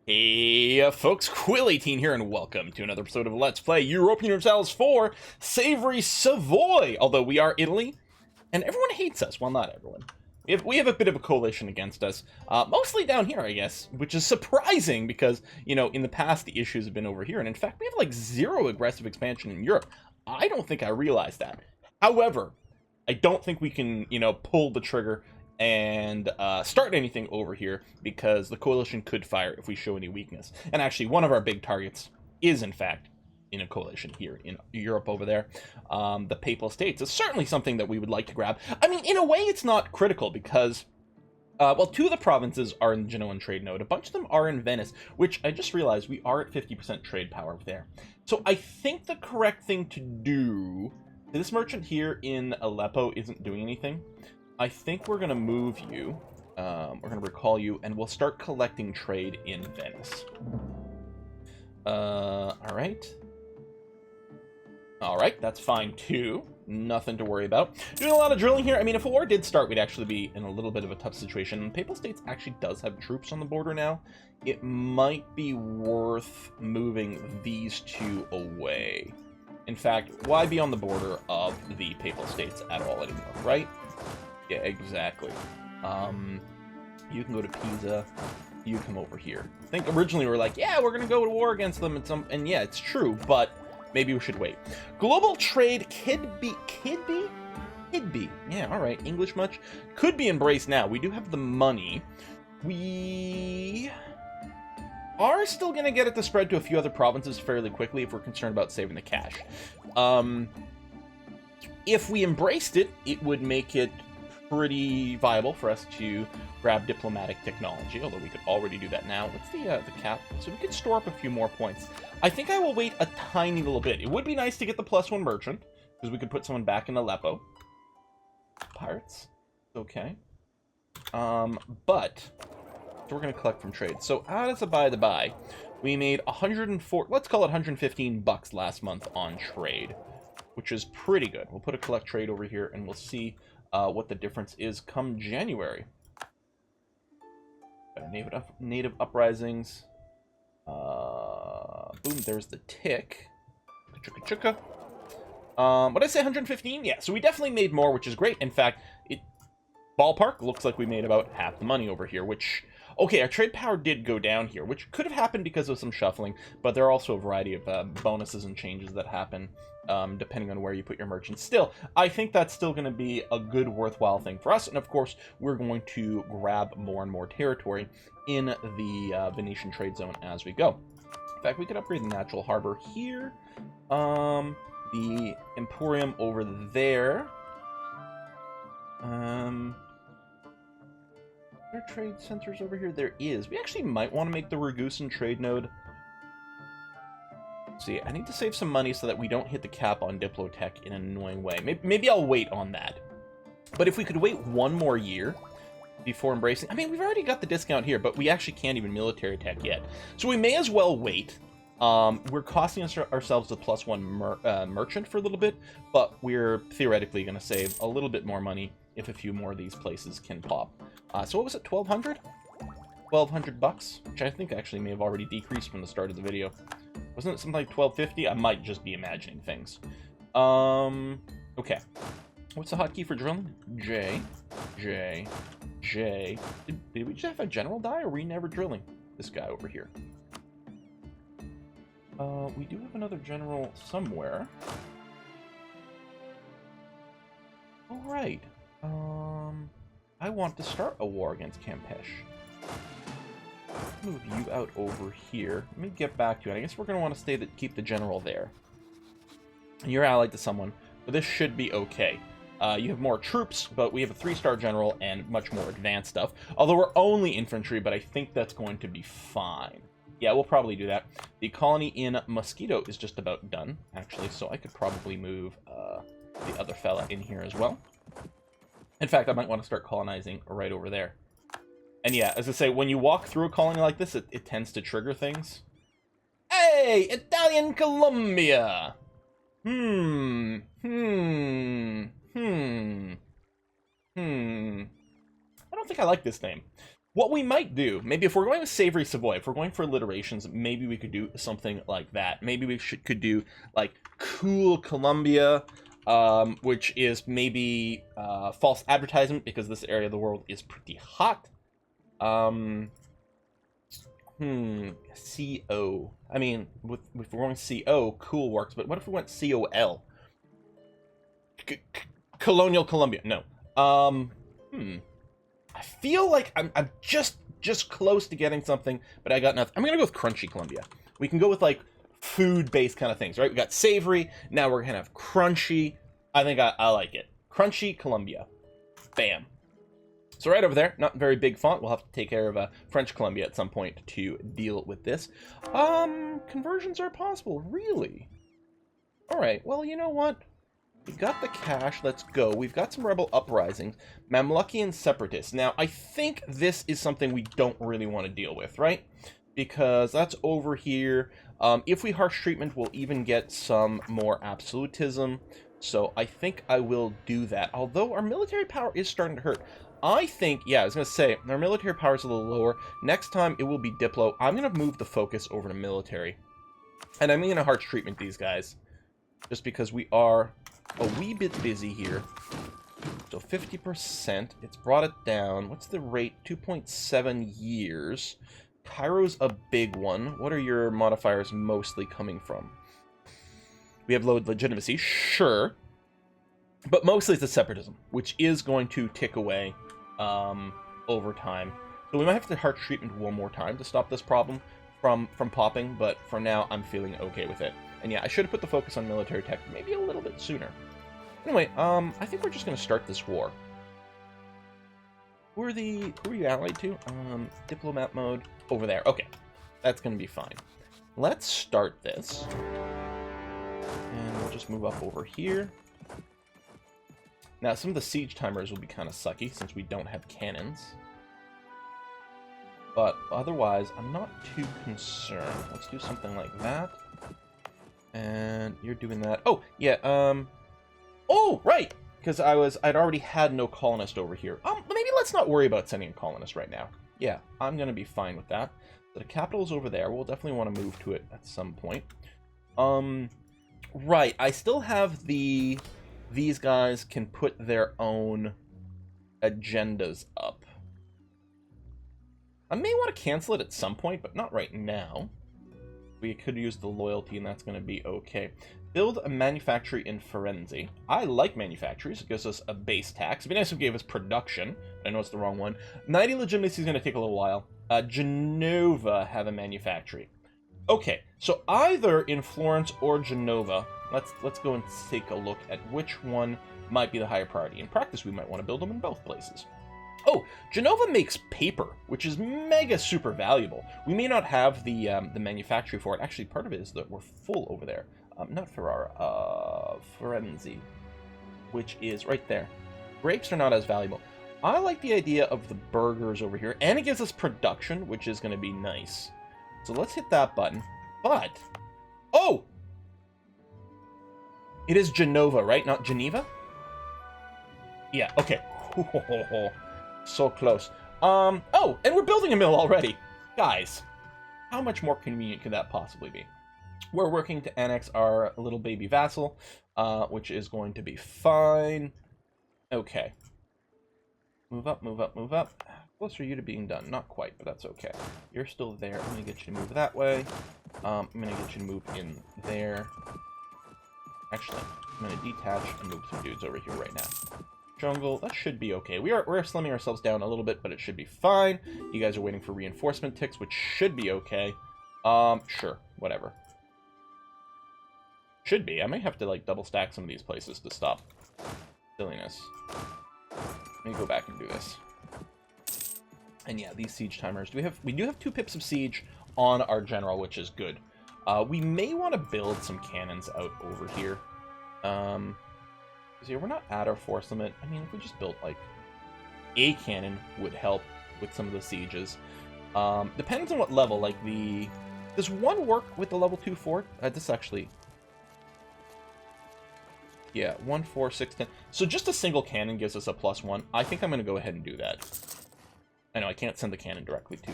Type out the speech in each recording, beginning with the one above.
Hey folks, Quill18 here, and welcome to another episode of Let's Play Europa Universalis 4 Savory Savoy. Although we are Italy, and everyone hates us. Well, not everyone. We have a bit of a coalition against us, mostly down here, I guess, which is surprising because, you know, in the past the issues have been over here, and in fact we have like zero aggressive expansion in Europe. I don't think I realized that. However, I don't think we can, you know, pull the trigger and start anything over here because the coalition could fire if we show any weakness. And actually, one of our big targets is, in fact, in a coalition here in Europe over there. The Papal States is certainly something that we would like to grab. I mean, in a way, it's not critical because, well, two of the provinces are in the Genoan trade node. A bunch of them are in Venice, which I just realized we are at 50% trade power there. So I think the correct thing to do... This merchant here in Aleppo isn't doing anything. I think we're going to move you, we're going to recall you, and we'll start collecting trade in Venice. Alright, that's fine too. Nothing to worry about. Doing a lot of drilling here. I mean, if a war did start, we'd actually be in a little bit of a tough situation. And Papal States actually does have troops on the border now. It might be worth moving these two away. In fact, why be on the border of the Papal States at all anymore, right? Yeah, exactly. You can go to Pisa. You come over here. I think originally we were like, yeah, we're gonna go to war against them, and yeah, it's true, but maybe we should wait. Global trade could be. Yeah, all right. English much? Could be embraced now. We do have the money. We are still gonna get it to spread to a few other provinces fairly quickly if we're concerned about saving the cash. If we embraced it, it would make it pretty viable for us to grab diplomatic technology, although we could already do that now. What's the cap? So we could store up a few more points. I think I will wait a tiny little bit. It would be nice to get the +1 merchant, because we could put someone back in Aleppo. Pirates. Okay. But so we're going to collect from trade. So as a by the by, we made 104, let's call it 115 bucks last month on trade, which is pretty good. We'll put a collect trade over here and we'll see what the difference is come January. Native uprisings. Boom, there's the tick. Chukka. What did I say, 115? Yeah, so we definitely made more, which is great. In fact, it ballpark looks like we made about half the money over here, which... Okay, our trade power did go down here, which could have happened because of some shuffling, but there are also a variety of bonuses and changes that happen depending on where you put your merchants. Still, I think that's still going to be a good, worthwhile thing for us, and of course, we're going to grab more and more territory in the Venetian trade zone as we go. In fact, we could upgrade the natural harbor here, the Emporium over there. Are there trade centers over here? There is. We actually might want to make the Ragusan trade node. Let's see, I need to save some money so that we don't hit the cap on Diplotech in an annoying way. Maybe I'll wait on that. But if we could wait one more year before embracing... I mean, we've already got the discount here, but we actually can't even military tech yet. So we may as well wait. We're costing ourselves the +1 merchant for a little bit, but we're theoretically going to save a little bit more money if a few more of these places can pop. So what was it, 1,200? 1,200 bucks, which I think actually may have already decreased from the start of the video. Wasn't it something like 1,250? I might just be imagining things. Okay. What's the hotkey for drilling? J. Did we just have a general die, or were we never drilling this guy over here? We do have another general somewhere. All right. I want to start a war against Campeche. Move you out over here. Let me get back to it. I guess we're going to want to keep the general there. And you're allied to someone, but this should be okay. You have more troops, but we have a 3-star general and much more advanced stuff. Although we're only infantry, but I think that's going to be fine. Yeah, we'll probably do that. The colony in Mosquito is just about done, actually, so I could probably move the other fella in here as well. In fact, I might want to start colonizing right over there. And yeah, as I say, when you walk through a colony like this, it tends to trigger things. Hey, Italian Columbia! I don't think I like this name. What we might do, maybe if we're going with Savory Savoy, if we're going for alliterations, maybe we could do something like that. Maybe we could do like Cool Columbia, which is maybe false advertisement because this area of the world is pretty hot. CO. I mean, if we're going CO, cool works, but what if we went COL? Colonial Columbia. No. I feel like I'm just close to getting something, but I got nothing. I'm gonna go with Crunchy Columbia. We can go with like food-based kind of things, right? We got savory. Now we're gonna have crunchy. I think I like it. Crunchy Columbia. Bam. So right over there, not very big font. We'll have to take care of French Columbia at some point to deal with this. Conversions are possible, really. All right, well, you know what? We've got the cash, let's go. We've got some rebel uprisings, Mamlukian separatists. Now, I think this is something we don't really want to deal with, right? Because that's over here. If we harsh treatment, we'll even get some more absolutism. So I think I will do that. Although our military power is starting to hurt. I think, yeah, I was going to say, our military power is a little lower. Next time, it will be Diplo. I'm going to move the focus over to military. And I'm going to harsh treatment these guys. Just because we are a wee bit busy here. So 50%. It's brought it down. What's the rate? 2.7 years. Cairo's a big one. What are your modifiers mostly coming from? We have low legitimacy. Sure. But mostly it's the separatism, which is going to tick away over time. So we might have to harsh treatment one more time to stop this problem from popping, but for now I'm feeling okay with it. And yeah, I should have put the focus on military tech maybe a little bit sooner. Anyway, I think we're just going to start this war. Who are you allied to? Diplomat mode over there. Okay, that's going to be fine. Let's start this. And we'll just move up over here. Now, some of the siege timers will be kind of sucky since we don't have cannons. But otherwise, I'm not too concerned. Let's do something like that. And you're doing that. Oh, yeah, oh, right! Because I'd already had no colonist over here. Maybe let's not worry about sending a colonist right now. Yeah, I'm going to be fine with that. So the capital is over there. We'll definitely want to move to it at some point. Right, I still have these guys can put their own agendas up. I may want to cancel it at some point, but not right now. We could use the loyalty, and that's going to be okay. Build a manufactory in Firenze. I like manufactories. It gives us a base tax. It'd be nice if it gave us production. I know it's the wrong one. 90 legitimacy is going to take a little while. Genova have a manufactory. Okay, so either in Florence or Genova, let's go and take a look at which one might be the higher priority. In practice, we might want to build them in both places. Oh, Genova makes paper, which is mega super valuable. We may not have the manufactory for it. Actually, part of it is that we're full over there. Not Ferrara, Firenze, which is right there. Grapes are not as valuable. I like the idea of the burgers over here, and it gives us production, which is going to be nice. So let's hit that button. But, oh! It is Genova, right? Not Geneva? Yeah, okay. So close. Oh, and we're building a mill already. Guys, how much more convenient could that possibly be? We're working to annex our little baby vassal, which is going to be fine. Okay. Move up, move up, move up. Closer you to being done. Not quite, but that's okay. You're still there. I'm going to get you to move that way. I'm going to get you to move in there. Actually, I'm going to detach and move some dudes over here right now. Jungle, that should be okay. We're slimming ourselves down a little bit, but it should be fine. You guys are waiting for reinforcement ticks, which should be okay. Sure, whatever. Should be. I may have to, like, double stack some of these places to stop silliness. Let me go back and do this. And yeah, these siege timers. We do have 2 pips of siege on our general, which is good. We may want to build some cannons out over here. Because here, we're not at our force limit. I mean, if we just built, like, a cannon would help with some of the sieges. Depends on what level. Like, does one work with the level 2 fort? This actually... Yeah, 1, 4, 6, 10. So just a single cannon gives us a +1. I think I'm going to go ahead and do that. I know I can't send the cannon directly to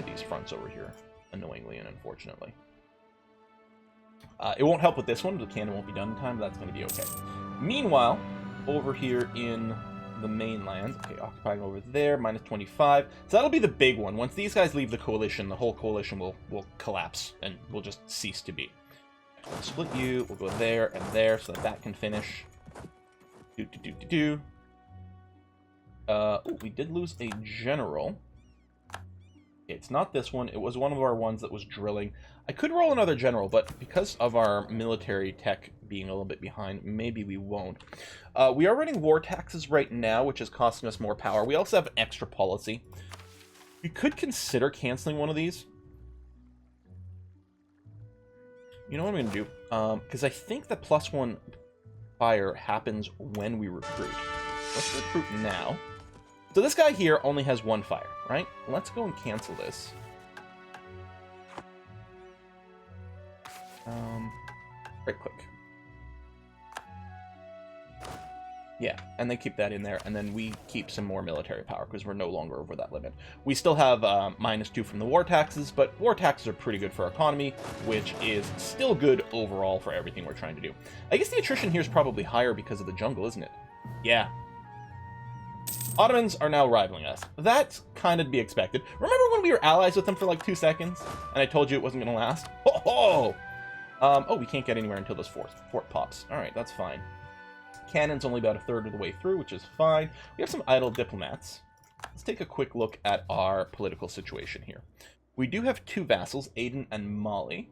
these fronts over here, annoyingly and unfortunately. It won't help with this one. The cannon won't be done in time, but that's going to be okay. Meanwhile, over here in the mainland, okay, occupying over there, minus 25. So that'll be the big one. Once these guys leave the coalition, the whole coalition will collapse and will just cease to be. We'll split you. We'll go there and there so that that can finish. We did lose a general. It's not this one. It was one of our ones that was drilling. I could roll another general, but because of our military tech being a little bit behind, maybe we won't. We are running war taxes right now, which is costing us more power. We also have an extra policy. We could consider canceling one of these. You know what I'm going to do? Because I think the +1 fire happens when we recruit. Let's recruit now. So this guy here only has 1 fire, right? Let's go and cancel this. Right click. Yeah, and they keep that in there, and then we keep some more military power because we're no longer over that limit. We still have -2 from the war taxes, but war taxes are pretty good for our economy, which is still good overall for everything we're trying to do. I guess the attrition here is probably higher because of the jungle, isn't it? Yeah. Ottomans are now rivaling us. That's kind of to be expected. Remember when we were allies with them for like 2 seconds, and I told you it wasn't going to last? Oh, oh, we can't get anywhere until this fort pops. All right, that's fine. Cannon's only about 1/3 of the way through, which is fine. We have some idle diplomats. Let's take a quick look at our political situation here. We do have 2 vassals, Aden and Mali.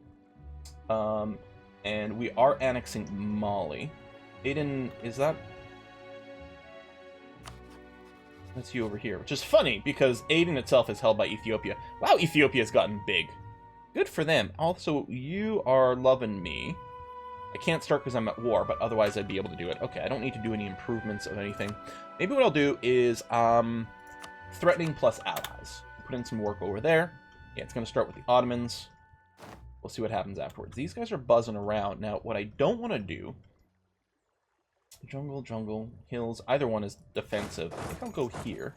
And we are annexing Mali. Aden, is that... That's you over here, which is funny because Aden itself is held by Ethiopia. Wow, Ethiopia's gotten big. Good for them. Also, you are loving me. I can't start because I'm at war, but otherwise I'd be able to do it. Okay, I don't need to do any improvements of anything. Maybe what I'll do is threatening plus allies. Put in some work over there. Yeah, it's going to start with the Ottomans. We'll see what happens afterwards. These guys are buzzing around. Now, what I don't want to do... Jungle, hills. Either one is defensive. I think I'll go here.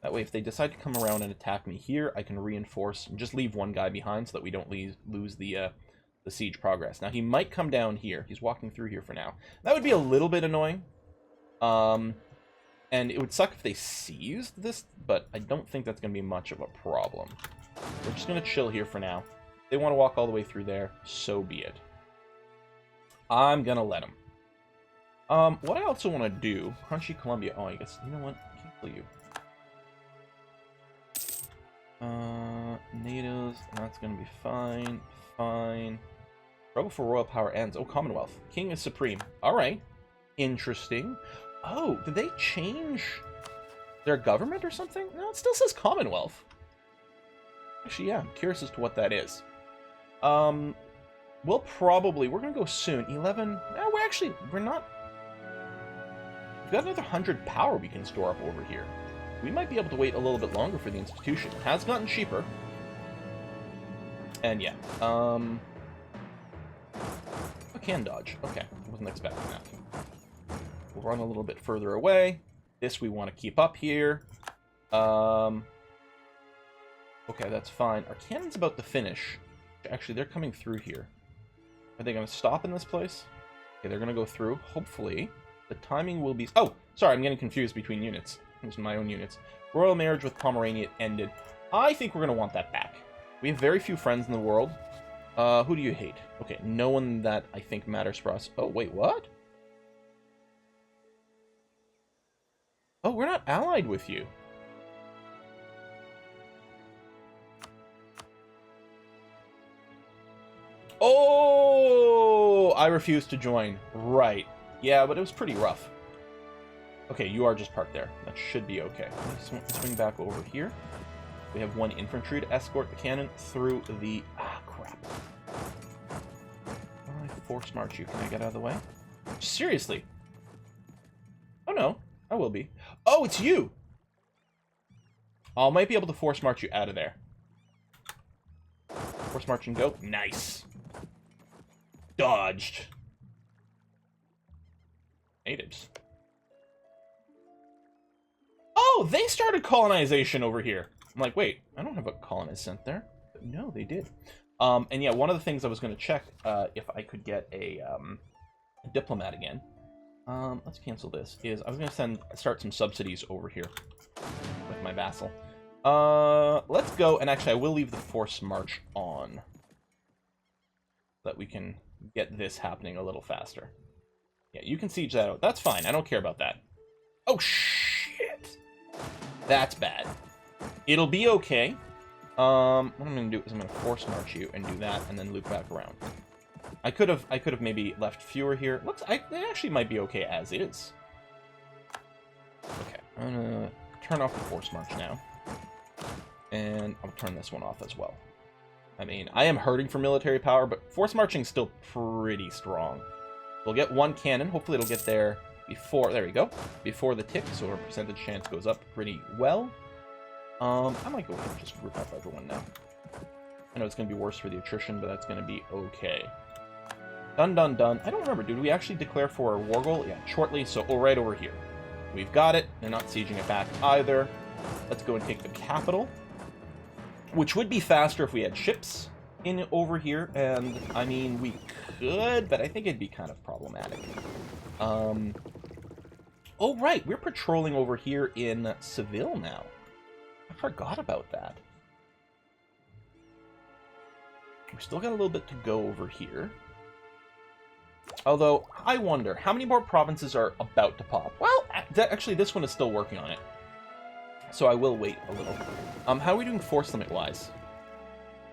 That way, if they decide to come around and attack me here, I can reinforce and just leave one guy behind so that we don't lose the siege progress. Now, he might come down here. He's walking through here for now. That would be a little bit annoying. And it would suck if they seized this, but I don't think that's going to be much of a problem. We're just going to chill here for now. If they want to walk all the way through there, so be it. I'm going to let them. What I also want to do, Crunchy Columbia. Oh, I guess, you know what? Cancel you. Natives, that's going to be fine. Fine. Struggle for royal power ends. Oh, Commonwealth. King is supreme. Alright. Interesting. Oh, did they change their government or something? No, it still says Commonwealth. Actually, yeah, I'm curious as to what that is. We're going to go soon. 11. No, we're not. We've got another 100 power we can store up over here. We might be able to wait a little bit longer for the institution. It has gotten cheaper. And yeah, I can dodge. Okay, wasn't expecting that. We'll run a little bit further away. This we want to keep up here. Okay, that's fine. Our cannon's about to finish. Actually, they're coming through here. Are they going to stop in this place? Okay, they're going to go through. Hopefully, the timing will be... Oh, sorry, I'm getting confused between units. These are my own units. Royal marriage with Pomerania ended. I think we're going to want that back. We have very few friends in the world. Who do you hate? Okay, no one that I think matters for us. Oh, wait, what? Oh, we're not allied with you. Oh, I refuse to join. Right. Yeah, but it was pretty rough. Okay, you are just parked there. That should be okay. Let's swing back over here. We have 1 infantry to escort the cannon through the... Ah, crap. I force march you. Can I get out of the way? Seriously? Oh, no. I will be. Oh, it's you! I might be able to force march you out of there. Force march and go. Nice. Dodged. Natives. Oh, they started colonization over here. I'm like, wait, I don't have a colonist sent there. But no, they did. And yeah, one of the things I was going to check if I could get a diplomat again. Let's cancel this. Is I was going to start some subsidies over here with my vassal. Let's go, and actually I will leave the forced march on so that we can get this happening a little faster. Yeah, you can siege that out. That's fine. I don't care about that. Oh, shit. That's bad. It'll be okay. What I'm going to do is I'm going to force march you and do that, and then loop back around. I could have maybe left fewer here. It actually might be okay as is. Okay, I'm going to turn off the force march now. And I'll turn this one off as well. I mean, I am hurting for military power, but force marching is still pretty strong. We'll get one cannon. Hopefully it'll get there before, there we go, before the tick, so our percentage chance goes up pretty well. I might go ahead and just group up everyone now. I know it's going to be worse for the attrition, but that's going to be okay. Done, done, done. I don't remember, did we actually declare for a war goal? Yeah, shortly, so right over here. We've got it. They're not sieging it back either. Let's go and take the capital, which would be faster if we had ships in over here, and I mean, we could, but I think it'd be kind of problematic. Oh, right, we're patrolling over here in Seville now. I forgot about that. We've still got a little bit to go over here. Although, I wonder, how many more provinces are about to pop? Well, actually, this one is still working on it. So I will wait a little. How are we doing force limit-wise?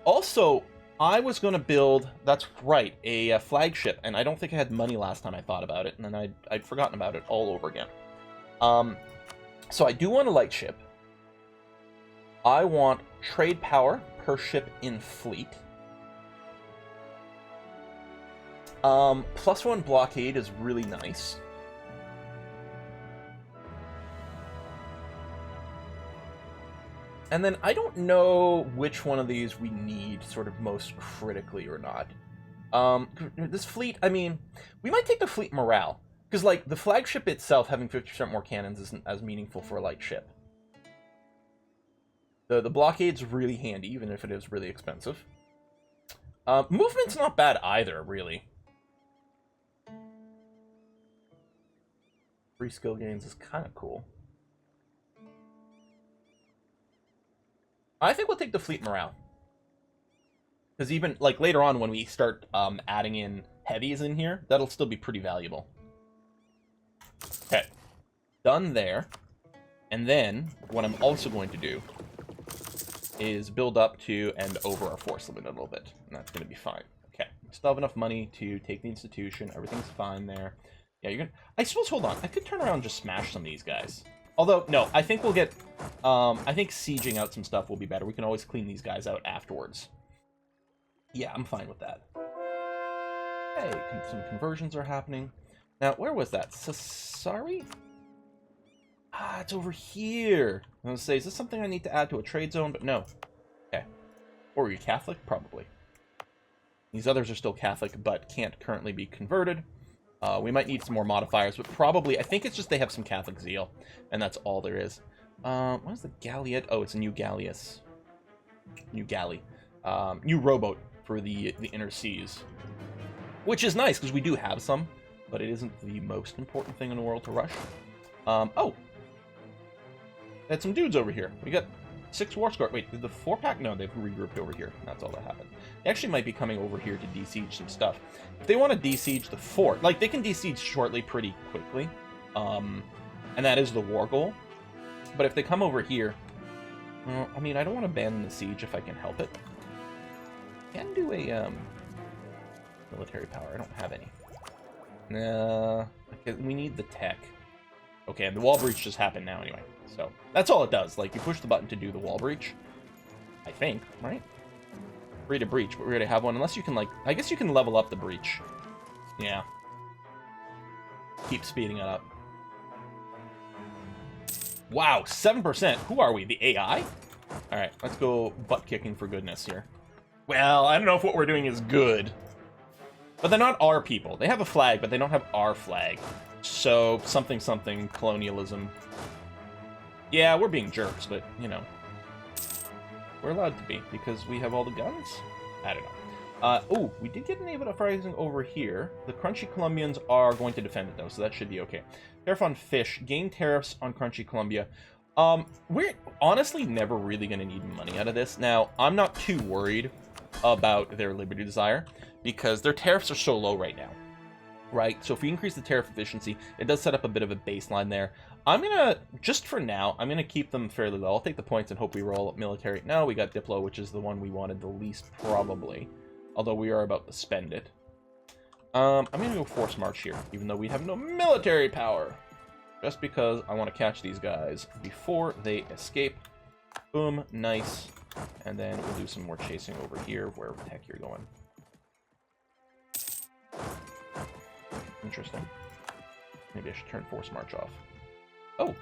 Also, I was going to build, that's right, a flagship, and I don't think I had money last time I thought about it, and then I'd forgotten about it all over again. So I do want a light ship. I want trade power per ship in fleet. +1 blockade is really nice. And then I don't know which one of these we need sort of most critically or not. This fleet, I mean, we might take the fleet morale. Because, like, the flagship itself having 50% more cannons isn't as meaningful for a light ship. The blockade's really handy, even if it is really expensive. Movement's not bad either, really. Free skill gains is kind of cool. I think we'll take the fleet morale. Because even, like, later on when we start adding in heavies in here, that'll still be pretty valuable. Okay. Done there. And then, what I'm also going to do is build up to and over our force limit a little bit. And that's going to be fine. Okay. Still have enough money to take the institution. Everything's fine there. Yeah, you're gonna... I suppose, hold on. I could turn around and just smash some of these guys. Although, no, I think we'll get... I think sieging out some stuff will be better. We can always clean these guys out afterwards. Yeah, I'm fine with that. Hey, some conversions are happening. Now, where was that? Savory? Ah, it's over here. I was going to say, is this something I need to add to a trade zone? But no. Okay. Or are you Catholic? Probably. These others are still Catholic, but can't currently be converted. We might need some more modifiers, but probably, I think it's just they have some Catholic zeal, and that's all there is. What is the galleot? Oh, it's a new galleus. New galley. New rowboat for the inner seas. Which is nice, because we do have some, but it isn't the most important thing in the world to rush. Oh! Had some dudes over here. We got 6 war score. Wait, did the 4-pack? No, they've regrouped over here. That's all that happened. They actually might be coming over here to de-siege some stuff. If they want to de-siege the fort, like, they can de-siege shortly pretty quickly. And that is the war goal. But if they come over here... Well, I mean, I don't want to abandon the siege if I can help it. I can do a, military power. I don't have any. Nah... we need the tech. Okay, and the wall breach just happened now anyway. So, that's all it does. Like, you push the button to do the wall breach. I think, right? Free to breach, but we already have one. Unless you can, like... I guess you can level up the breach. Yeah. Keep speeding it up. Wow, 7%. Who are we? The AI? Alright, let's go butt-kicking for goodness here. Well, I don't know if what we're doing is good. But they're not our people. They have a flag, but they don't have our flag. So, something, colonialism. Yeah, we're being jerks, but, you know, we're allowed to be, because we have all the guns? I don't know. Oh, we did get an naval uprising over here. The Crunchy Colombians are going to defend it, though, so that should be okay. Tariff on fish. Gain tariffs on Crunchy Columbia. We're honestly never really going to need money out of this. Now, I'm not too worried about their Liberty Desire, because their tariffs are so low right now. Right, so if we increase the tariff efficiency, it does set up a bit of a baseline there. I'm gonna, just for now, I'm gonna keep them fairly low. I'll take the points and hope we roll military. No, we got Diplo, which is the one we wanted the least, probably. Although we are about to spend it. I'm gonna go force march here, even though we have no military power. Just because I want to catch these guys before they escape. Boom, nice. And then we'll do some more chasing over here, wherever the heck you're going. Interesting. Maybe I should turn force march off. Oh.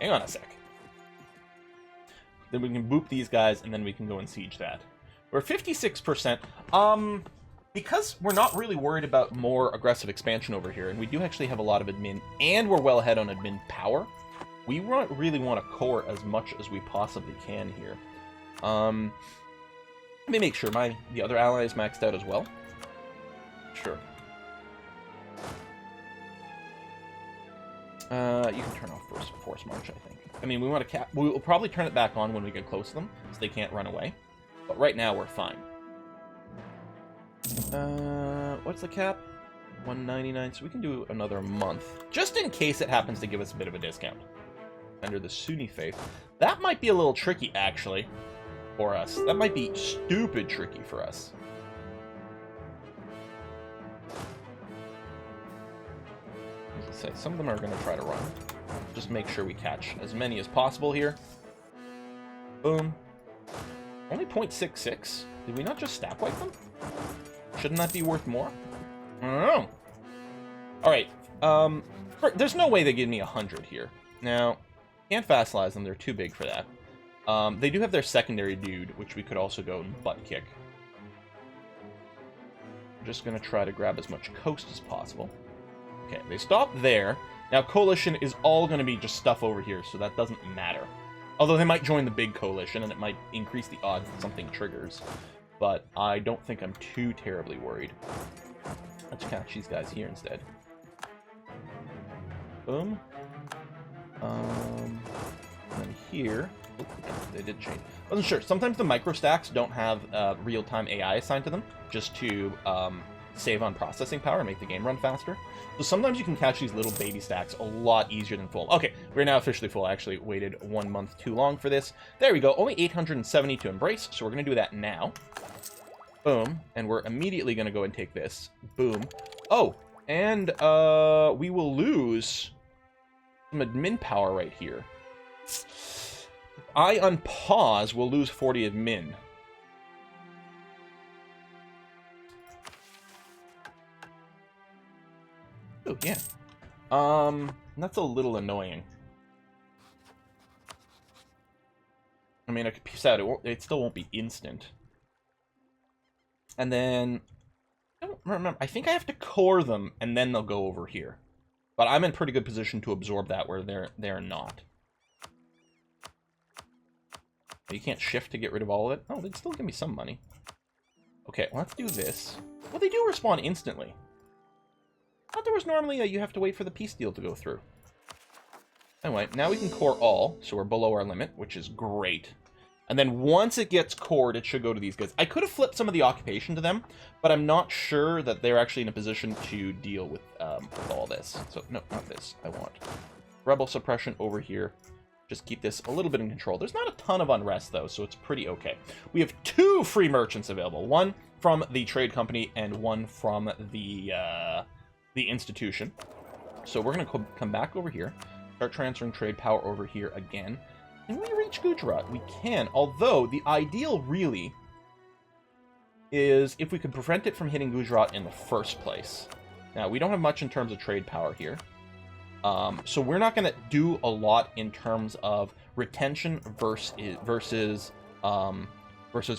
Hang on a sec. Then we can boop these guys, and then we can go and siege that. We're 56%. Because we're not really worried about more aggressive expansion over here, and we do actually have a lot of admin, and we're well ahead on admin power, we really want to core as much as we possibly can here. Let me make sure the other ally is maxed out as well. Sure. You can turn off force march, I think. I mean, we want to we'll probably turn it back on when we get close to them, so they can't run away. But right now, we're fine. What's the cap? 199, so we can do another month. Just in case it happens to give us a bit of a discount. Under the Sunni faith. That might be a little tricky, actually, for us. That might be stupid tricky for us. Say, some of them are going to try to run. Just make sure we catch as many as possible here. Boom. Only 0.66? Did we not just stat wipe them? Shouldn't that be worth more? I don't know. Alright. There's no way they give me 100 here. Now, can't vassalize them. They're too big for that. They do have their secondary dude, which we could also go and butt kick. I'm just going to try to grab as much coast as possible. Okay, they stopped there. Now, coalition is all going to be just stuff over here, so that doesn't matter. Although they might join the big coalition, and it might increase the odds that something triggers. But I don't think I'm too terribly worried. Let's catch these guys here instead. Boom. And then here... Oops, they did change. I wasn't sure. Sometimes the microstacks don't have real-time AI assigned to them, just to... save on processing power and make the game run faster. So sometimes you can catch these little baby stacks a lot easier than full. Okay, we're now officially full. I actually waited 1 month too long for this. There we go. Only 870 to embrace, so we're going to do that now. Boom. And we're immediately going to go and take this. Boom. Oh, and we will lose some admin power right here. I unpause, we'll lose 40 admin. Oh, yeah. That's a little annoying. I mean, I could piece out. It still won't be instant. And then... I don't remember. I think I have to core them, and then they'll go over here. But I'm in pretty good position to absorb that where they're not. You can't shift to get rid of all of it? Oh, they'd still give me some money. Okay, let's do this. Well, they do respawn instantly. I thought there was normally you have to wait for the peace deal to go through. Anyway, now we can core all, so we're below our limit, which is great. And then once it gets cored, it should go to these guys. I could have flipped some of the occupation to them, but I'm not sure that they're actually in a position to deal with all this. So, no, not this. I want rebel suppression over here. Just keep this a little bit in control. There's not a ton of unrest, though, so it's pretty okay. We have 2 free merchants available. One from the trade company and one from the institution. So we're going to come back over here, start transferring trade power over here again. Can we reach Gujarat? We can, although the ideal really is if we could prevent it from hitting Gujarat in the first place. Now, we don't have much in terms of trade power here. So we're not going to do a lot in terms of retention versus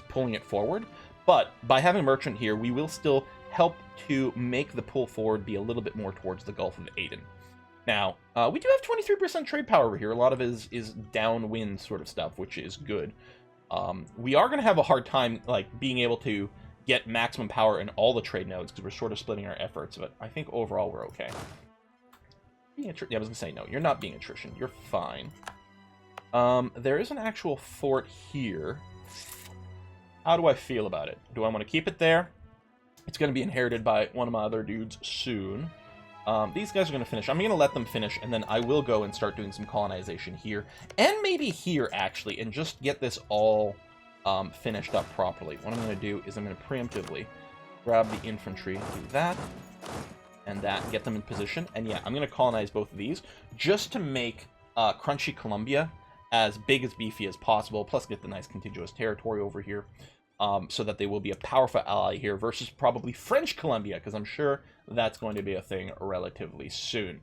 pulling it forward. But by having a merchant here, we will still help to make the pull forward be a little bit more towards the Gulf of Aden. Now, we do have 23% trade power over here. A lot of it is downwind sort of stuff, which is good. We are going to have a hard time, like, being able to get maximum power in all the trade nodes, because we're sort of splitting our efforts, but I think overall we're okay. Yeah, I was going to say, no, you're not being attrition. You're fine. There is an actual fort here. How do I feel about it? Do I want to keep it there? It's going to be inherited by one of my other dudes soon. These guys are going to finish. I'm going to let them finish, and then I will go and start doing some colonization here. And maybe here, actually, and just get this all finished up properly. What I'm going to do is I'm going to preemptively grab the infantry, do that, and that, and get them in position. And yeah, I'm going to colonize both of these, just to make Crunchy Columbia as big as beefy as possible, plus get the nice contiguous territory over here. So that they will be a powerful ally here versus probably French Columbia, because I'm sure that's going to be a thing relatively soon.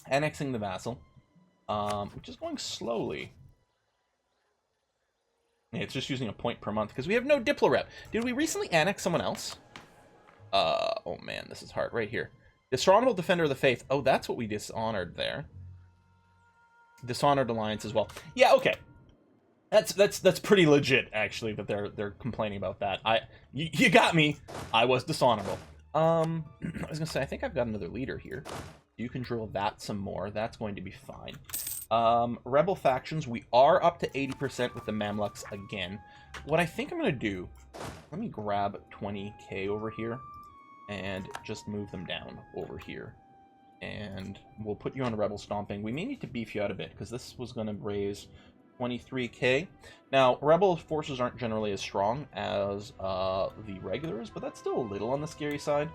Annexing the Vassal, which is going slowly. Yeah, it's just using a point per month because we have no Diplo rep. Did we recently annex someone else? Oh man, this is hard. Right here. Dishonorable Defender of the Faith. Oh, that's what we dishonored there. Dishonored Alliance as well. Yeah, okay. That's pretty legit, actually, that they're complaining about that. You got me. I was dishonorable. I was gonna say, I think I've got another leader here. You can drill that some more. That's going to be fine. Rebel factions, we are up to 80% with the Mamluks again. What I think I'm gonna do, let me grab 20k over here and just move them down over here. And we'll put you on Rebel Stomping. We may need to beef you out a bit, because this was gonna raise 23k. Now, Rebel forces aren't generally as strong as the regulars, but that's still a little on the scary side.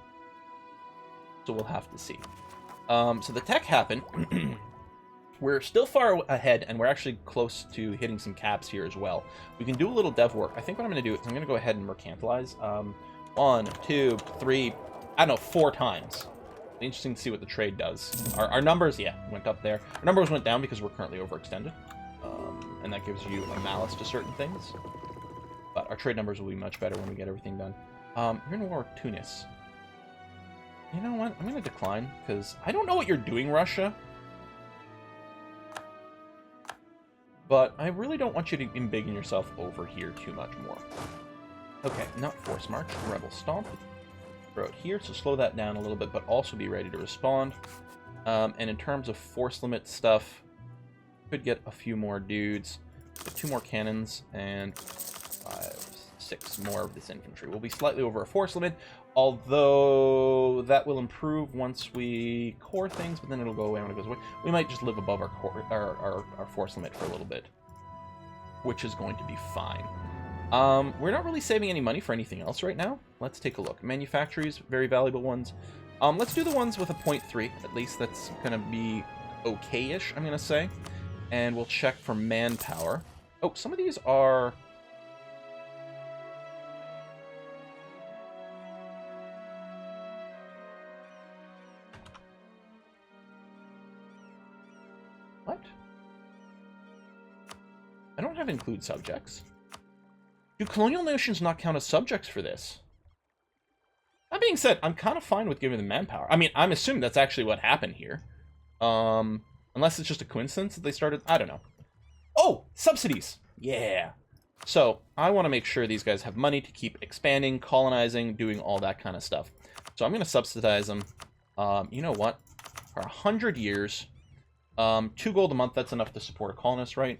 So we'll have to see. So the tech happened. We're still far ahead, and we're actually close to hitting some caps here as well. We can do a little dev work. I think what I'm going to do is I'm going to go ahead and mercantilize. 1, 2, 3, I don't know, 4 times. Interesting to see what the trade does. Our numbers, yeah, went up there. Our numbers went down because we're currently overextended. And that gives you a malice to certain things. But our trade numbers will be much better when we get everything done. You're in war with Tunis. You know what? I'm going to decline, because I don't know what you're doing, Russia. But I really don't want you to embiggen yourself over here too much more. Okay, not Force March. Rebel Stomp. Throw it here, so slow that down a little bit, but also be ready to respond. And in terms of force limit stuff, could get a few more dudes, 2 more cannons, and 5, 6 more of this infantry. We'll be slightly over our force limit, although that will improve once we core things, but then it'll go away when it goes away. We might just live above our force limit for a little bit, which is going to be fine. We're not really saving any money for anything else right now. Let's take a look. Manufactories, very valuable ones. Let's do the ones with a 0.3, at least. That's going to be okay-ish, I'm going to say. And we'll check for manpower. Oh, some of these are... What? I don't have include subjects. Do colonial nations not count as subjects for this? That being said, I'm kind of fine with giving them manpower. I mean, I'm assuming that's actually what happened here. Unless it's just a coincidence that they started... I don't know. Oh! Subsidies! Yeah! So, I want to make sure these guys have money to keep expanding, colonizing, doing all that kind of stuff. So I'm going to subsidize them. You know what? For 100 years, 2 gold a month, that's enough to support a colonist, right?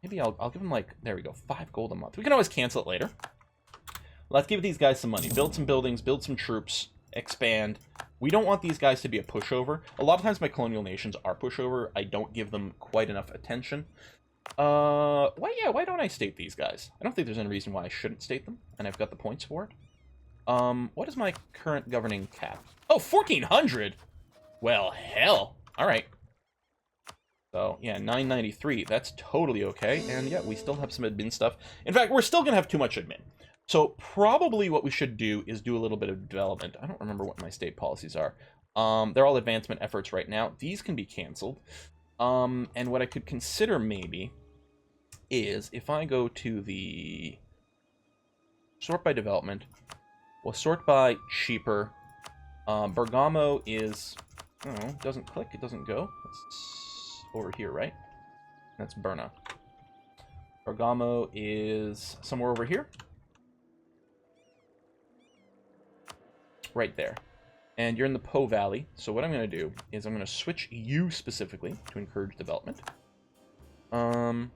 Maybe I'll give them, like... There we go. 5 gold a month. We can always cancel it later. Let's give these guys some money. Build some buildings, build some troops, expand... We don't want these guys to be a pushover. A lot of times my colonial nations are pushover. I don't give them quite enough attention. Why don't I state these guys? I don't think there's any reason why I shouldn't state them, and I've got the points for it. What is my current governing cap? Oh, 1,400! Well, hell. All right. So, yeah, 993. That's totally okay. And, yeah, we still have some admin stuff. In fact, we're still going to have too much admin. So probably what we should do is do a little bit of development. I don't remember what my state policies are. They're all advancement efforts right now. These can be canceled. And what I could consider maybe is if I go to the sort by development, we'll sort by cheaper. Bergamo is Oh, it doesn't click, it doesn't go. It's over here, right? That's Berna. Bergamo is somewhere over here. Right there. And you're in the Po Valley. So what I'm going to do is I'm going to switch you specifically to encourage development. And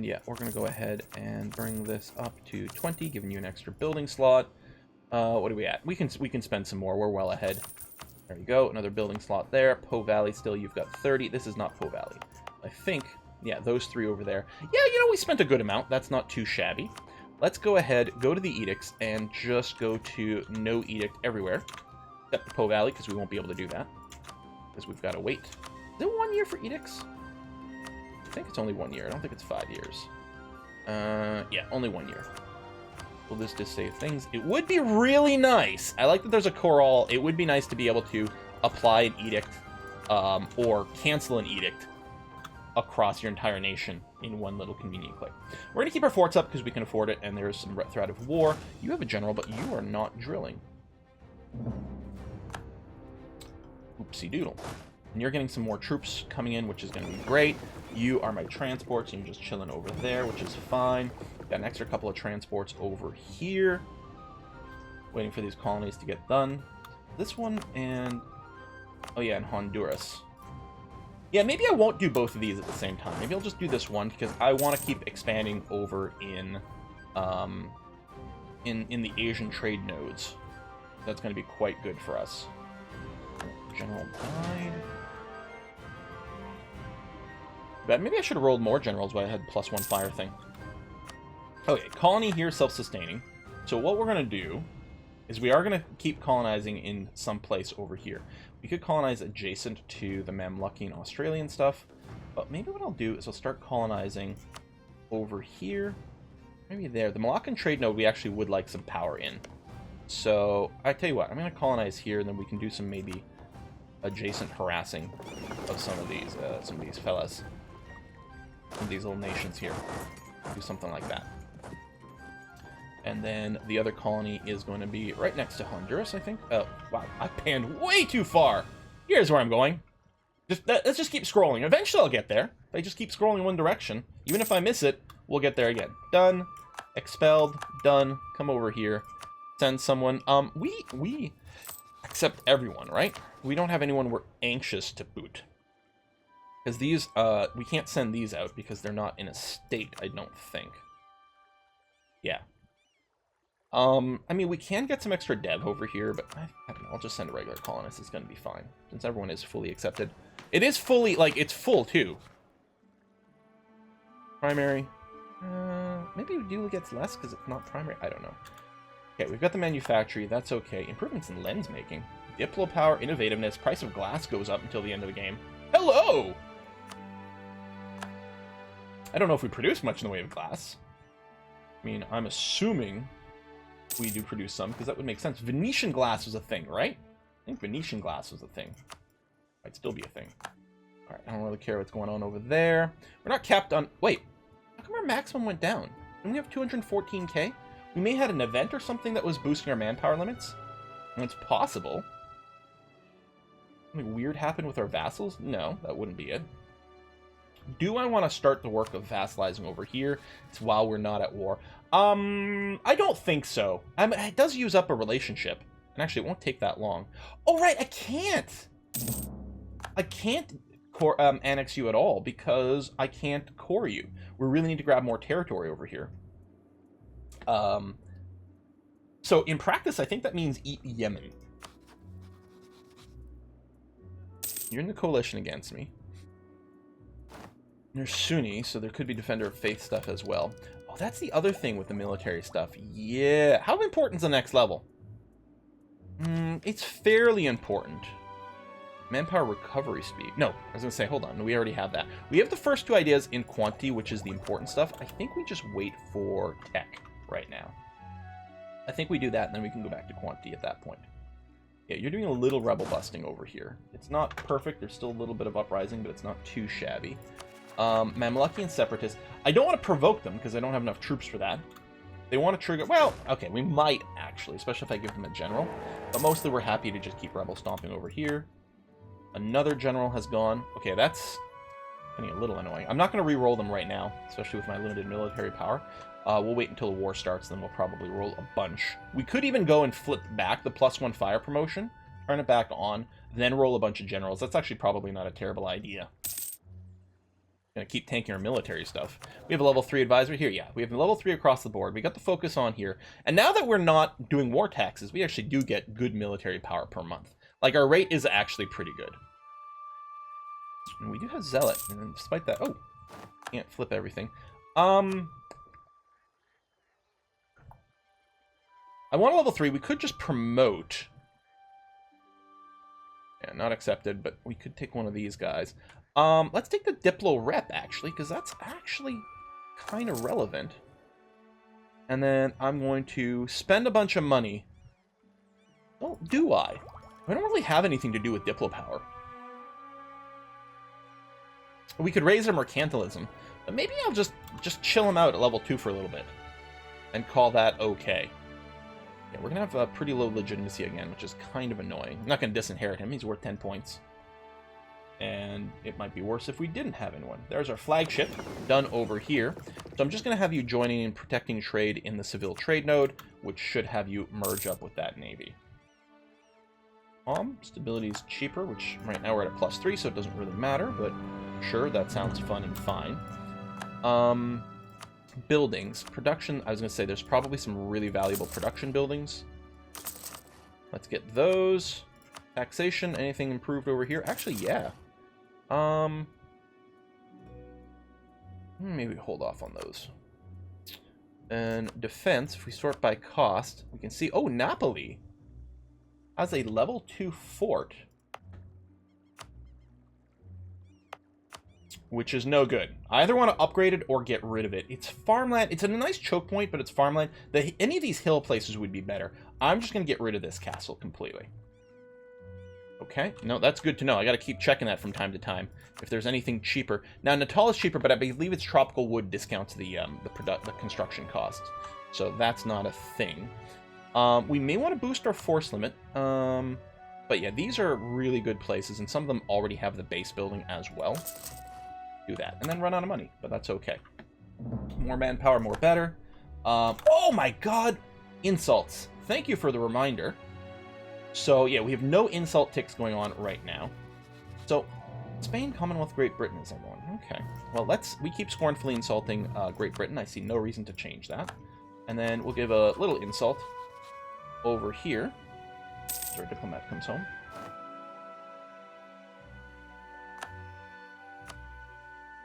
yeah, we're going to go ahead and bring this up to 20, giving you an extra building slot. What are we at? We can spend some more. We're well ahead. There you go. Another building slot there. Po Valley still, you've got 30. This is not Po Valley. I think, yeah, those three over there. Yeah, you know, we spent a good amount. That's not too shabby. Let's go ahead, go to the Edicts, and just go to no edict everywhere. Except the Po Valley, because we won't be able to do that. Because we've got to wait. Is it 1 year for Edicts? I think it's only 1 year. I don't think it's 5 years. Yeah, only 1 year. Will this just save things? It would be really nice. I like that there's a core-all. It would be nice to be able to apply an edict or cancel an edict across your entire nation in one little convenient click. We're going to keep our forts up because we can afford it, and there's some threat of war. You have a general, but you are not drilling. Oopsie doodle. And you're getting some more troops coming in, which is going to be great. You are my transports, and you're just chilling over there, which is fine. Got an extra couple of transports over here. Waiting for these colonies to get done. This one and... oh yeah, and Honduras. Yeah, maybe I won't do both of these at the same time. Maybe I'll just do this one, because I want to keep expanding over in the Asian trade nodes. That's going to be quite good for us. General died. But maybe I should have rolled more generals while I had +1 fire thing. Okay, colony here, self-sustaining. So what we're going to do is we are going to keep colonizing in some place over here. We could colonize adjacent to the Mamluki and Australian stuff, but maybe what I'll do is I'll start colonizing over here, maybe there. The Malaccan trade node we actually would like some power in. So I tell you what, I'm going to colonize here, and then we can do some maybe adjacent harassing of some of these fellas, some of these little nations here. Do something like that. And then the other colony is going to be right next to Honduras, I think. Oh, wow, I panned way too far. Here's where I'm going. Let's just keep scrolling. Eventually I'll get there. If I just keep scrolling in one direction, even if I miss it, we'll get there again. Done. Expelled. Done. Come over here. Send someone. We accept everyone, right? We don't have anyone we're anxious to boot. Because these, we can't send these out because they're not in a state, I don't think. Yeah. I mean, we can get some extra dev over here, but I don't know, I'll just send a regular colonist. It's going to be fine, since everyone is fully accepted. It is fully, like, it's full, too. Primary. Maybe Duel gets less because it's not primary. I don't know. Okay, we've got the manufactory. That's okay. Improvements in lens making. Diplo power, innovativeness. Price of glass goes up until the end of the game. Hello! I don't know if we produce much in the way of glass. I mean, I'm assuming we do produce some, because that would make sense. Venetian glass was a thing, right? I think Venetian glass was a thing. Might still be a thing. Alright, I don't really care what's going on over there. We're not capped on... wait, how come our maximum went down? Didn't we have 214k? We may have had an event or something that was boosting our manpower limits? And it's possible. Something weird happened with our vassals? No, that wouldn't be it. Do I want to start the work of vassalizing over here? It's while we're not at war. I don't think so. It does use up a relationship. And actually, it won't take that long. Oh, right, I can't! I can't annex you at all because I can't core you. We really need to grab more territory over here. So in practice, I think that means eat Yemen. You're in the coalition against me. You're Sunni, so there could be Defender of Faith stuff as well. Oh, that's the other thing with the military stuff. Yeah. How important is the next level? It's fairly important. Manpower recovery speed. No, I was going to say, hold on. We already have that. We have the first two ideas in quantity, which is the important stuff. I think we just wait for tech right now. I think we do that, and then we can go back to quantity at that point. Yeah, you're doing a little rebel busting over here. It's not perfect. There's still a little bit of uprising, but it's not too shabby. Mamluki and Separatists. I don't want to provoke them, because I don't have enough troops for that. They want to trigger... Well, okay, we might, actually, especially if I give them a general. But mostly we're happy to just keep rebel stomping over here. Another general has gone. Okay, that's getting a little annoying. I'm not going to re-roll them right now, especially with my limited military power. We'll wait until the war starts, then we'll probably roll a bunch. We could even go and flip back the +1 fire promotion, turn it back on, then roll a bunch of generals. That's actually probably not a terrible idea. Gonna keep tanking our military stuff. We have a level 3 advisor here. Yeah, we have a level 3 across the board. We got the focus on here. And now that we're not doing war taxes, we actually do get good military power per month. Like, our rate is actually pretty good. And we do have Zealot. And despite that... Oh, can't flip everything. I want a level 3. We could just promote. Yeah, not accepted, but we could take one of these guys. Let's take the Diplo Rep, actually, because that's actually kind of relevant. And then I'm going to spend a bunch of money. Oh, do I? I don't really have anything to do with Diplo power. We could raise our mercantilism, but maybe I'll just chill him out at level 2 for a little bit. And call that okay. Yeah, we're going to have a pretty low legitimacy again, which is kind of annoying. I'm not going to disinherit him. He's worth 10 points. And it might be worse if we didn't have anyone. There's our flagship, done over here. So I'm just going to have you joining in protecting trade in the Seville trade node, which should have you merge up with that navy. Stability is cheaper, which right now we're at a +3, so it doesn't really matter, but sure, that sounds fun and fine. Buildings. Production, I was going to say there's probably some really valuable production buildings. Let's get those. Taxation, anything improved over here? Actually, yeah. Maybe hold off on those. And defense, if we sort by cost, we can see, oh, Napoli has a level 2 fort. Which is no good. I either want to upgrade it or get rid of it. It's farmland. It's a nice choke point, but it's farmland. Any of these hill places would be better. I'm just going to get rid of this castle completely. Okay, no, that's good to know. I got to keep checking that from time to time if there's anything cheaper. Now, Natal is cheaper, but I believe it's tropical wood discounts the construction costs, so that's not a thing. We may want to boost our force limit, but yeah, these are really good places, and some of them already have the base building as well. Do that, and then run out of money, but that's okay. More manpower, more better. Oh my God, insults! Thank you for the reminder. So, yeah, we have no insult ticks going on right now. So, Spain, Commonwealth, Great Britain is everyone. Okay. Well, we keep scornfully insulting Great Britain. I see no reason to change that. And then we'll give a little insult over here. So our diplomat comes home.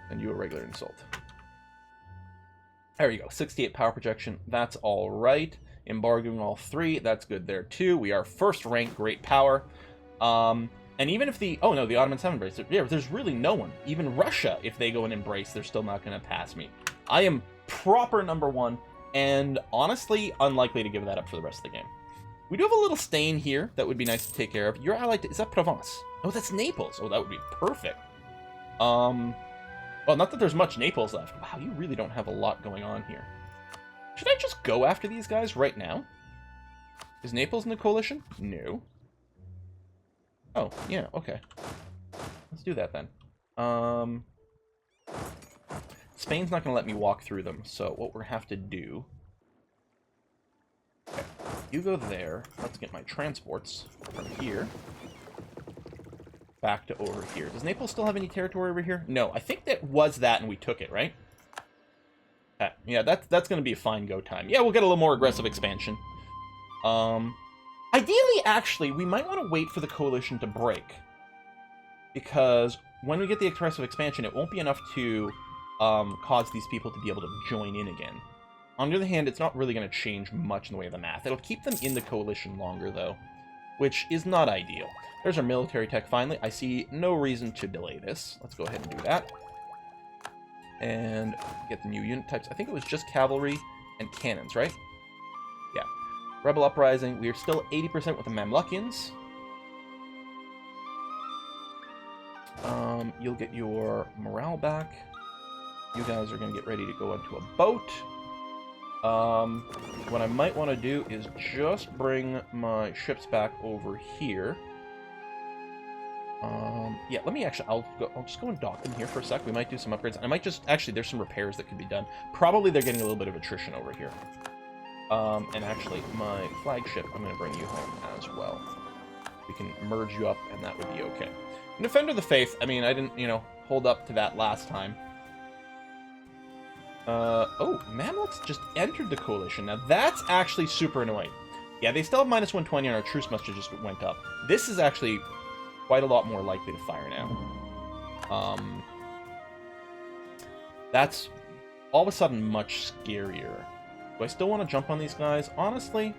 And you a regular insult. There you go. 68 power projection. That's all right. Embargoing all 3, that's good there too. We are first rank, great power. And even if the... Oh no, the Ottomans have embraced it. Yeah, there's really no one. Even Russia, if they go and embrace, they're still not going to pass me. I am proper #1, and honestly, unlikely to give that up for the rest of the game. We do have a little stain here that would be nice to take care of. Your ally... Is that Provence? Oh, that's Naples. Oh, that would be perfect. Well, not that there's much Naples left. Wow, you really don't have a lot going on here. Should I just go after these guys right now? Is Naples in the coalition? No. Oh, yeah, okay. Let's do that then. Spain's not going to let me walk through them, so what we're have to do... Okay, you go there. Let's get my transports from here. Back to over here. Does Naples still have any territory over here? No, I think that was that and we took it, right? Yeah, that's going to be a fine go time. Yeah, we'll get a little more aggressive expansion. Ideally, actually, we might want to wait for the coalition to break. Because when we get the aggressive expansion, it won't be enough to cause these people to be able to join in again. On the other hand, it's not really going to change much in the way of the math. It'll keep them in the coalition longer, though, which is not ideal. There's our military tech, finally. I see no reason to delay this. Let's go ahead and do that. And get the new unit types. I think it was just cavalry and cannons, right? Yeah. Rebel Uprising. We are still 80% with the Mamlukians. You'll get your morale back. You guys are going to get ready to go onto a boat. What I might want to do is just bring my ships back over here. Yeah, let me actually, I'll just go and dock them here for a sec. We might do some upgrades. I might just, actually, there's some repairs that could be done. Probably they're getting a little bit of attrition over here. And actually, my flagship, I'm going to bring you home as well. We can merge you up, and that would be okay. And Defender of the Faith, I mean, I didn't, you know, hold up to that last time. Oh, Mamluks just entered the coalition. Now, that's actually super annoying. Yeah, they still have minus 120, and our truce muster just went up. This is actually quite a lot more likely to fire now. That's all of a sudden much scarier. Do I still want to jump on these guys? Honestly,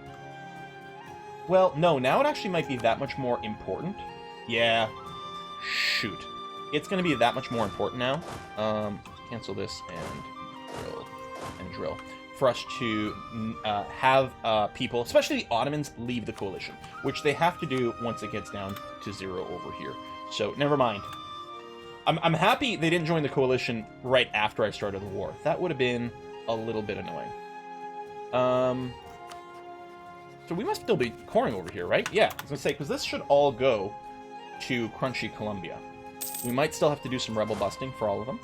well, no, now it actually might be that much more important. Yeah, shoot. It's going to be that much more important now. Cancel this and drill. For us to have people, especially the Ottomans, leave the coalition, which they have to do once it gets down to 0 over here. So, never mind. I'm happy they didn't join the coalition right after I started the war. That would have been a little bit annoying. So we must still be coring over here, right? Yeah, I was going to say, because this should all go to Crunchy Columbia. We might still have to do some rebel busting for all of them.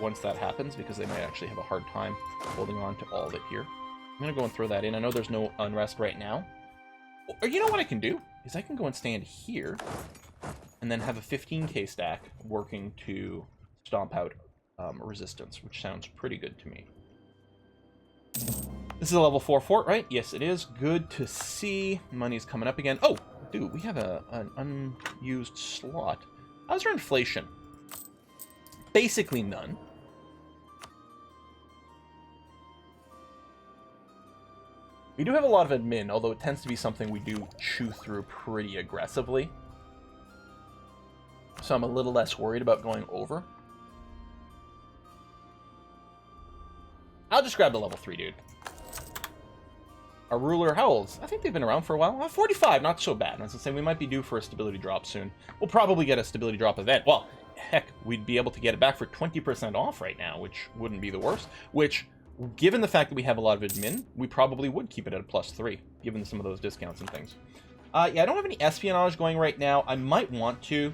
Once that happens, because they might actually have a hard time holding on to all of it here. I'm going to go and throw that in. I know there's no unrest right now. Or you know what I can do? Is I can go and stand here, and then have a 15k stack working to stomp out resistance, which sounds pretty good to me. This is a level 4 fort, right? Yes, it is. Good to see. Money's coming up again. Oh, dude, we have an unused slot. How's our inflation? Basically none. We do have a lot of admin, although it tends to be something we do chew through pretty aggressively. So I'm a little less worried about going over. I'll just grab the level 3 dude. Our ruler, how old? I think they've been around for a while. 45, not so bad. As I say, we might be due for a stability drop soon. We'll probably get a stability drop event. Well, heck, we'd be able to get it back for 20% off right now, which wouldn't be the worst. Which, given the fact that we have a lot of admin, we probably would keep it at a +3, given some of those discounts and things. Yeah, I don't have any espionage going right now. I might want to.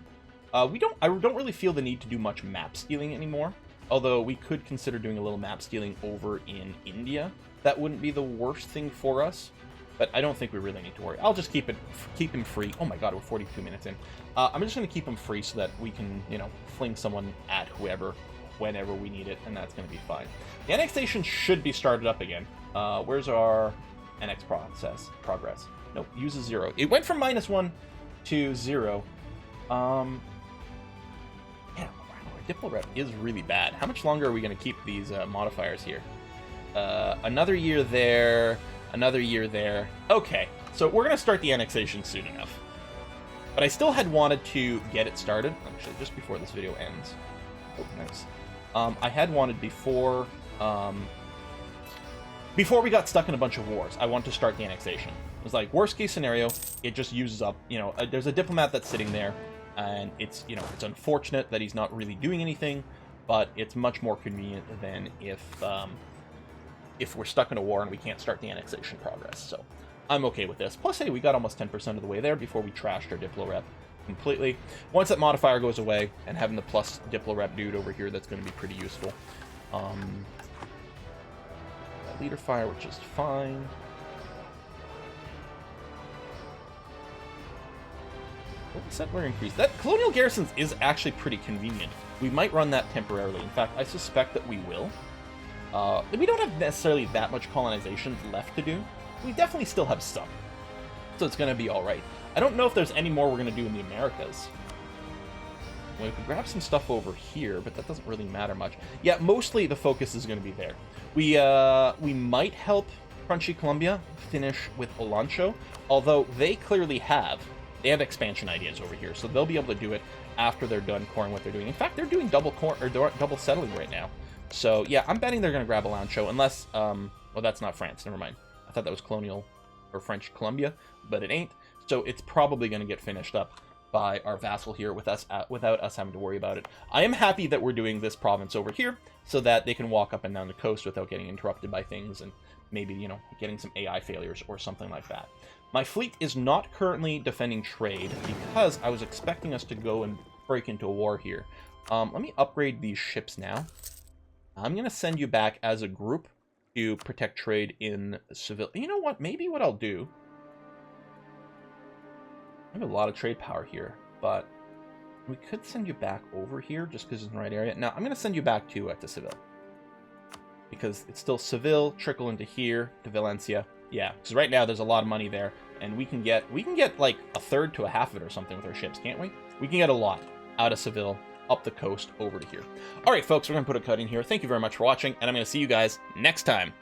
I don't really feel the need to do much map stealing anymore. Although we could consider doing a little map stealing over in India. That wouldn't be the worst thing for us. But I don't think we really need to worry. I'll just keep him free. Oh my god, we're 42 minutes in. I'm just going to keep him free so that we can, you know, fling someone at whoever, whenever we need it, and that's going to be fine. The annexation should be started up again. Where's our annex progress? Nope, uses 0. It went from -1 to 0. Yeah, our diplo rep is really bad. How much longer are we going to keep these modifiers here? Another year there. Another year there. Okay, so we're going to start the annexation soon enough. But I still had wanted to get it started. Actually, just before this video ends. Oh, nice. I had wanted before we got stuck in a bunch of wars, I wanted to start the annexation. It was like, worst case scenario, it just uses up, you know, there's a diplomat that's sitting there, and it's, you know, it's unfortunate that he's not really doing anything, but it's much more convenient than if we're stuck in a war and we can't start the annexation progress. So I'm okay with this. Plus, hey, we got almost 10% of the way there before we trashed our diplo rep completely. Once that modifier goes away, and having the plus diplo rep dude over here, that's going to be pretty useful. Leader fire, which is fine. Settler increase. That colonial garrisons is actually pretty convenient. We might run that temporarily. In fact, I suspect that we will. We don't have necessarily that much colonization left to do. We definitely still have some. So it's going to be alright. I don't know if there's any more we're going to do in the Americas. Well, we could grab some stuff over here, but that doesn't really matter much. Yeah, mostly the focus is going to be there. We might help Crunchy Columbia finish with Olancho, although they clearly have expansion ideas over here, so they'll be able to do it after they're done coring what they're doing. In fact, they're doing double settling right now. So, yeah, I'm betting they're going to grab Olancho, unless, well, that's not France, never mind. I thought that was colonial, or French Columbia, but it ain't. So it's probably going to get finished up. by our vassal here with us without us having to worry about it. I am happy that we're doing this province over here so that they can walk up and down the coast without getting interrupted by things and maybe, you know, getting some AI failures or something like that. My fleet is not currently defending trade because I was expecting us to go and break into a war here. Let me upgrade these ships now. I'm going to send you back as a group to protect trade in Seville. You know what? Maybe what I'll do... I have a lot of trade power here, but we could send you back over here just because it's in the right area. Now, I'm going to send you back to Seville. Because it's still Seville, trickle into here, to Valencia. Yeah, because right now there's a lot of money there, and we can get like a third to a half of it or something with our ships, can't we? We can get a lot out of Seville, up the coast, over to here. All right, folks, we're going to put a cut in here. Thank you very much for watching, and I'm going to see you guys next time.